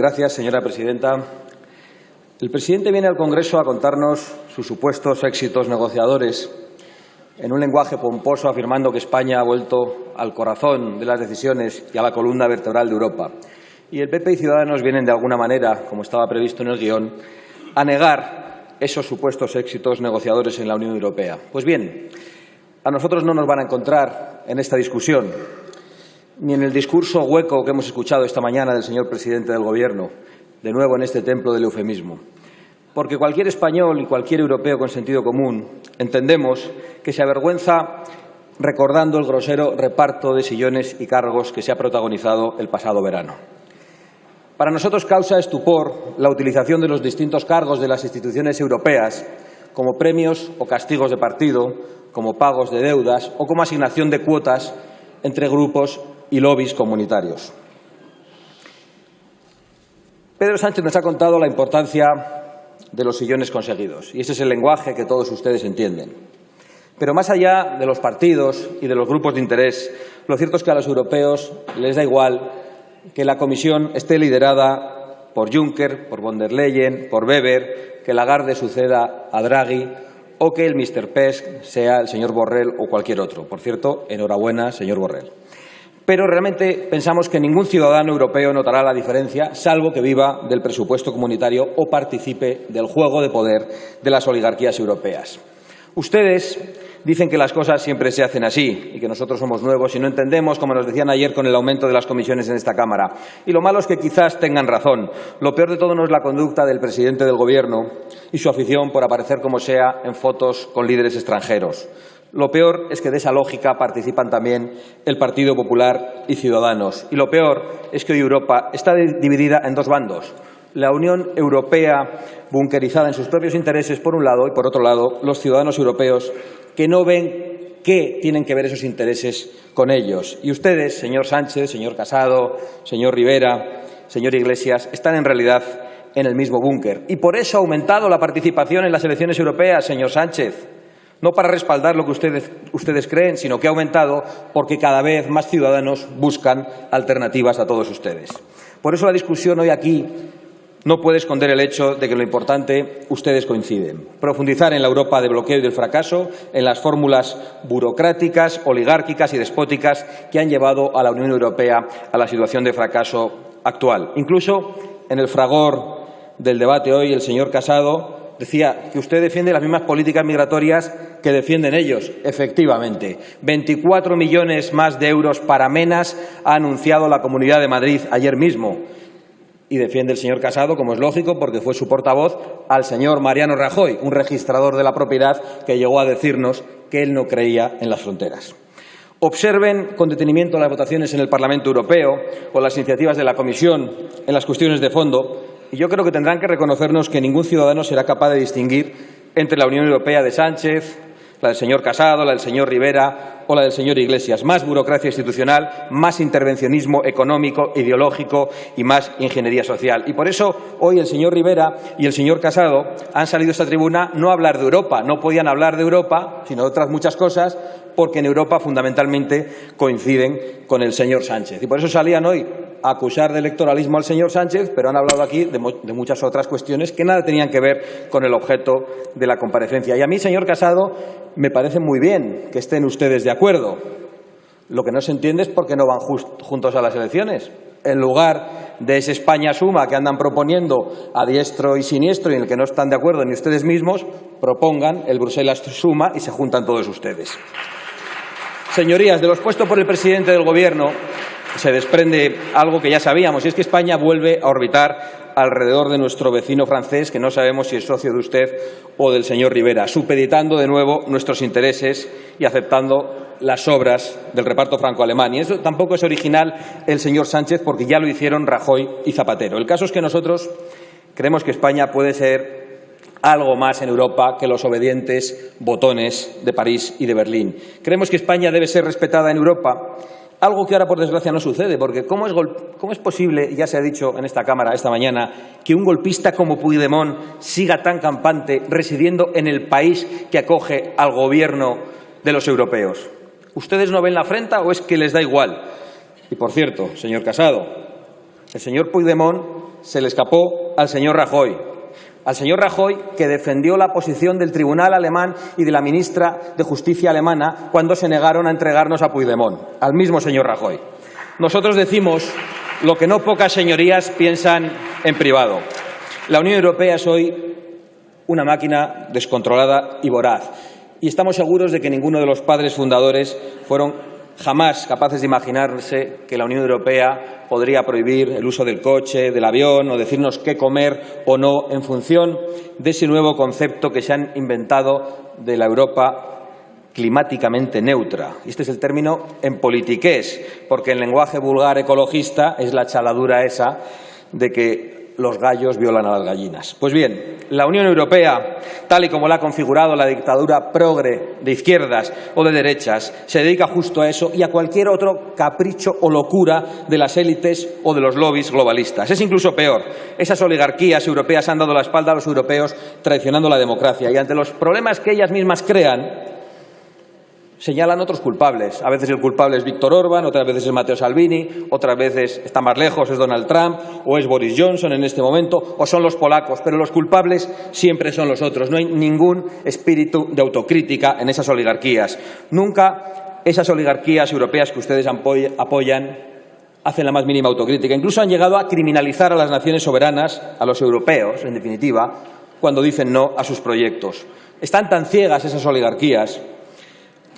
Gracias, señora presidenta. El presidente viene al Congreso a contarnos sus supuestos éxitos negociadores en un lenguaje pomposo, afirmando que España ha vuelto al corazón de las decisiones y a la columna vertebral de Europa. Y el PP y Ciudadanos vienen, de alguna manera, como estaba previsto en el guión, a negar esos supuestos éxitos negociadores en la Unión Europea. Pues bien, a nosotros no nos van a encontrar en esta discusión, ni en el discurso hueco que hemos escuchado esta mañana del señor presidente del Gobierno, de nuevo en este templo del eufemismo. Porque cualquier español y cualquier europeo con sentido común entendemos que se avergüenza recordando el grosero reparto de sillones y cargos que se ha protagonizado el pasado verano. Para nosotros causa estupor la utilización de los distintos cargos de las instituciones europeas como premios o castigos de partido, como pagos de deudas o como asignación de cuotas entre grupos y lobbies comunitarios. Pedro Sánchez nos ha contado la importancia de los sillones conseguidos, y ese es el lenguaje que todos ustedes entienden. Pero más allá de los partidos y de los grupos de interés, lo cierto es que a los europeos les da igual que la Comisión esté liderada por Juncker, por von der Leyen, por Weber, que Lagarde suceda a Draghi o que el Mr. PESC sea el señor Borrell o cualquier otro. Por cierto, enhorabuena, señor Borrell. Pero realmente pensamos que ningún ciudadano europeo notará la diferencia, salvo que viva del presupuesto comunitario o participe del juego de poder de las oligarquías europeas. Ustedes dicen que las cosas siempre se hacen así y que nosotros somos nuevos y no entendemos, como nos decían ayer, con el aumento de las comisiones en esta Cámara. Y lo malo es que quizás tengan razón. Lo peor de todo no es la conducta del presidente del Gobierno y su afición por aparecer como sea en fotos con líderes extranjeros. Lo peor es que de esa lógica participan también el Partido Popular y Ciudadanos. Y lo peor es que hoy Europa está dividida en dos bandos. La Unión Europea bunkerizada en sus propios intereses, por un lado, y por otro lado, los ciudadanos europeos que no ven qué tienen que ver esos intereses con ellos. Y ustedes, señor Sánchez, señor Casado, señor Rivera, señor Iglesias, están en realidad en el mismo búnker. Y por eso ha aumentado la participación en las elecciones europeas, señor Sánchez. No para respaldar lo que ustedes creen, sino que ha aumentado porque cada vez más ciudadanos buscan alternativas a todos ustedes. Por eso la discusión hoy aquí no puede esconder el hecho de que lo importante ustedes coinciden. Profundizar en la Europa de bloqueo y del fracaso, en las fórmulas burocráticas, oligárquicas y despóticas que han llevado a la Unión Europea a la situación de fracaso actual. Incluso en el fragor del debate hoy, el señor Casado decía que usted defiende las mismas políticas migratorias que defienden ellos. Efectivamente, 24 millones más de euros para MENAS ha anunciado la Comunidad de Madrid ayer mismo. Y defiende el señor Casado, como es lógico, porque fue su portavoz, al señor Mariano Rajoy, un registrador de la propiedad que llegó a decirnos que él no creía en las fronteras. Observen con detenimiento las votaciones en el Parlamento Europeo o las iniciativas de la Comisión en las cuestiones de fondo. Y yo creo que tendrán que reconocernos que ningún ciudadano será capaz de distinguir entre la Unión Europea de Sánchez, la del señor Casado, la del señor Rivera o la del señor Iglesias. Más burocracia institucional, más intervencionismo económico, ideológico y más ingeniería social. Y por eso hoy el señor Rivera y el señor Casado han salido a esta tribuna no a hablar de Europa. No podían hablar de Europa, sino de otras muchas cosas, porque en Europa fundamentalmente coinciden con el señor Sánchez. Y por eso salían hoy a acusar de electoralismo al señor Sánchez, pero han hablado aquí de muchas otras cuestiones que nada tenían que ver con el objeto de la comparecencia. Y a mí, señor Casado, me parece muy bien que estén ustedes de acuerdo. Lo que no se entiende es por qué no van juntos a las elecciones. En lugar de ese España Suma que andan proponiendo a diestro y siniestro y en el que no están de acuerdo ni ustedes mismos, propongan el Bruselas Suma y se juntan todos ustedes. Señorías, de lo expuesto por el presidente del Gobierno se desprende algo que ya sabíamos, y es que España vuelve a orbitar alrededor de nuestro vecino francés, que no sabemos si es socio de usted o del señor Rivera, supeditando de nuevo nuestros intereses y aceptando las obras del reparto franco-alemán. Y eso tampoco es original el señor Sánchez, porque ya lo hicieron Rajoy y Zapatero. El caso es que nosotros creemos que España puede ser algo más en Europa que los obedientes botones de París y de Berlín. Creemos que España debe ser respetada en Europa, algo que ahora, por desgracia, no sucede, porque ¿cómo es posible, ya se ha dicho en esta Cámara esta mañana, que un golpista como Puigdemont siga tan campante residiendo en el país que acoge al gobierno de los europeos? ¿Ustedes no ven la afrenta o es que les da igual? Y, por cierto, señor Casado, el señor Puigdemont se le escapó al señor Rajoy. Al señor Rajoy, que defendió la posición del tribunal alemán y de la ministra de Justicia alemana cuando se negaron a entregarnos a Puigdemont. Al mismo señor Rajoy. Nosotros decimos lo que no pocas señorías piensan en privado. La Unión Europea es hoy una máquina descontrolada y voraz. Y estamos seguros de que ninguno de los padres fundadores fueron jamás capaces de imaginarse que la Unión Europea podría prohibir el uso del coche, del avión o decirnos qué comer o no en función de ese nuevo concepto que se han inventado de la Europa climáticamente neutra. Este es el término en politiqués, porque en lenguaje vulgar ecologista es la chaladura esa de que los gallos violan a las gallinas. Pues bien, la Unión Europea, tal y como la ha configurado la dictadura progre de izquierdas o de derechas, se dedica justo a eso y a cualquier otro capricho o locura de las élites o de los lobbies globalistas. Es incluso peor. Esas oligarquías europeas han dado la espalda a los europeos, traicionando la democracia. Y ante los problemas que ellas mismas crean, señalan otros culpables. A veces el culpable es Víctor Orbán, otras veces es Matteo Salvini, otras veces, está más lejos, es Donald Trump, o es Boris Johnson en este momento, o son los polacos. Pero los culpables siempre son los otros. No hay ningún espíritu de autocrítica en esas oligarquías. Nunca esas oligarquías europeas que ustedes apoyan hacen la más mínima autocrítica. Incluso han llegado a criminalizar a las naciones soberanas, a los europeos, en definitiva, cuando dicen no a sus proyectos. Están tan ciegas esas oligarquías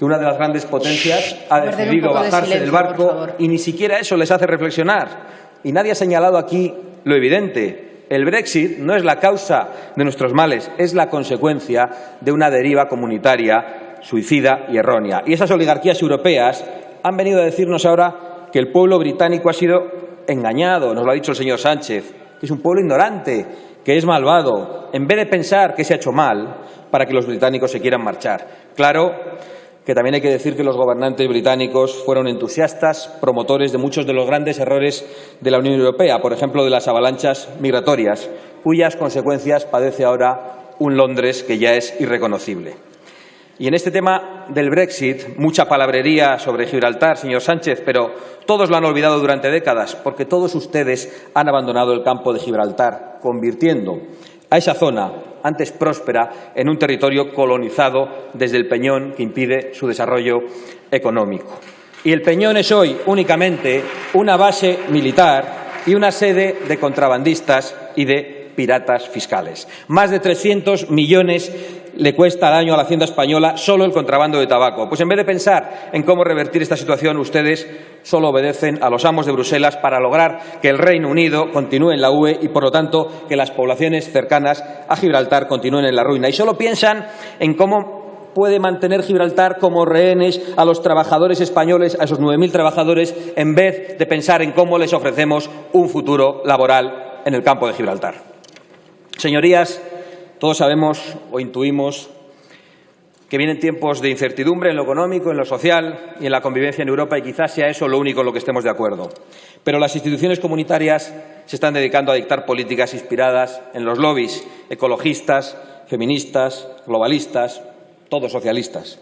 que una de las grandes potencias ha decidido bajarse del barco y ni siquiera eso les hace reflexionar. Y nadie ha señalado aquí lo evidente. El Brexit no es la causa de nuestros males, es la consecuencia de una deriva comunitaria suicida y errónea. Y esas oligarquías europeas han venido a decirnos ahora que el pueblo británico ha sido engañado, nos lo ha dicho el señor Sánchez, que es un pueblo ignorante, que es malvado, en vez de pensar que se ha hecho mal para que los británicos se quieran marchar. Claro que también hay que decir que los gobernantes británicos fueron entusiastas, promotores de muchos de los grandes errores de la Unión Europea, por ejemplo, de las avalanchas migratorias, cuyas consecuencias padece ahora un Londres que ya es irreconocible. Y en este tema del Brexit, mucha palabrería sobre Gibraltar, señor Sánchez, pero todos lo han olvidado durante décadas, porque todos ustedes han abandonado el campo de Gibraltar, convirtiendo a esa zona, antes próspera, en un territorio colonizado desde el Peñón que impide su desarrollo económico. Y el Peñón es hoy únicamente una base militar y una sede de contrabandistas y de piratas fiscales. Más de 300 millones le cuesta al año a la Hacienda española solo el contrabando de tabaco. Pues en vez de pensar en cómo revertir esta situación, ustedes solo obedecen a los amos de Bruselas para lograr que el Reino Unido continúe en la UE y, por lo tanto, que las poblaciones cercanas a Gibraltar continúen en la ruina. Y solo piensan en cómo puede mantener Gibraltar como rehenes a los trabajadores españoles, a esos 9.000 trabajadores, en vez de pensar en cómo les ofrecemos un futuro laboral en el campo de Gibraltar. Señorías, todos sabemos o intuimos que vienen tiempos de incertidumbre en lo económico, en lo social y en la convivencia en Europa, y quizás sea eso lo único en lo que estemos de acuerdo. Pero las instituciones comunitarias se están dedicando a dictar políticas inspiradas en los lobbies ecologistas, feministas, globalistas, todos socialistas.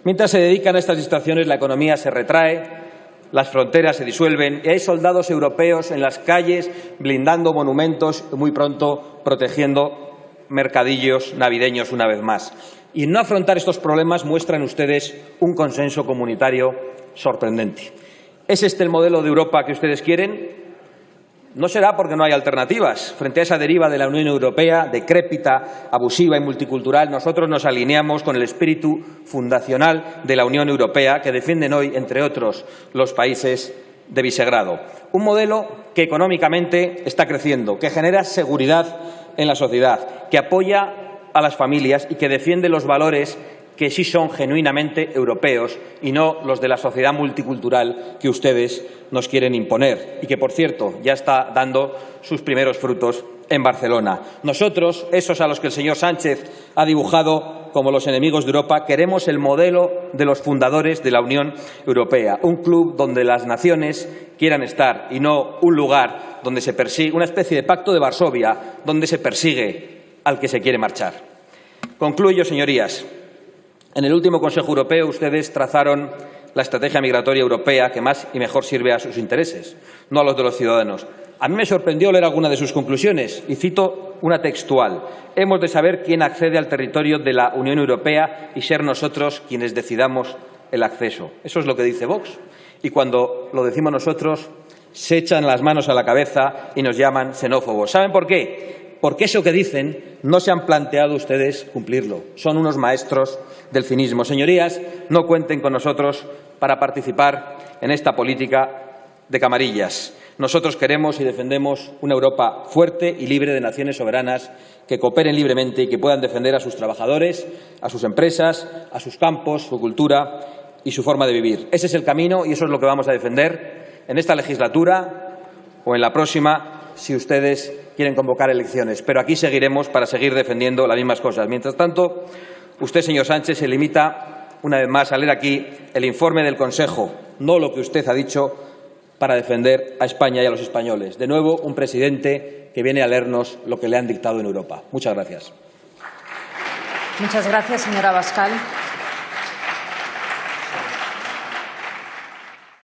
Mientras se dedican a estas distracciones, la economía se retrae, las fronteras se disuelven y hay soldados europeos en las calles blindando monumentos y muy pronto protegiendo mercadillos navideños una vez más. Y en no afrontar estos problemas muestran ustedes un consenso comunitario sorprendente. ¿Es este el modelo de Europa que ustedes quieren? No será porque no hay alternativas. Frente a esa deriva de la Unión Europea, decrépita, abusiva y multicultural, nosotros nos alineamos con el espíritu fundacional de la Unión Europea que defienden hoy, entre otros, los países de Visegrado. Un modelo que económicamente está creciendo, que genera seguridad en la sociedad, que apoya a las familias y que defiende los valores que sí son genuinamente europeos y no los de la sociedad multicultural que ustedes nos quieren imponer y que, por cierto, ya está dando sus primeros frutos en Barcelona. Nosotros, esos a los que el señor Sánchez ha dibujado como los enemigos de Europa, queremos el modelo de los fundadores de la Unión Europea, un club donde las naciones quieran estar y no un lugar donde se persigue, una especie de pacto de Varsovia, donde se persigue al que se quiere marchar. Concluyo, señorías. En el último Consejo Europeo ustedes trazaron la estrategia migratoria europea que más y mejor sirve a sus intereses, no a los de los ciudadanos. A mí me sorprendió leer alguna de sus conclusiones y cito una textual. Hemos de saber quién accede al territorio de la Unión Europea y ser nosotros quienes decidamos el acceso. Eso es lo que dice Vox. Y cuando lo decimos nosotros, se echan las manos a la cabeza y nos llaman xenófobos. ¿Saben por qué? Porque eso que dicen no se han planteado ustedes cumplirlo. Son unos maestros del cinismo. Señorías, no cuenten con nosotros para participar en esta política de camarillas. Nosotros queremos y defendemos una Europa fuerte y libre de naciones soberanas que cooperen libremente y que puedan defender a sus trabajadores, a sus empresas, a sus campos, su cultura y su forma de vivir. Ese es el camino y eso es lo que vamos a defender en esta legislatura o en la próxima, si ustedes quieren convocar elecciones. Pero aquí seguiremos para seguir defendiendo las mismas cosas. Mientras tanto, usted, señor Sánchez, se limita una vez más a leer aquí el informe del Consejo, no lo que usted ha dicho, para defender a España y a los españoles. De nuevo, un presidente que viene a leernos lo que le han dictado en Europa. Muchas gracias. Muchas gracias, señora Abascal.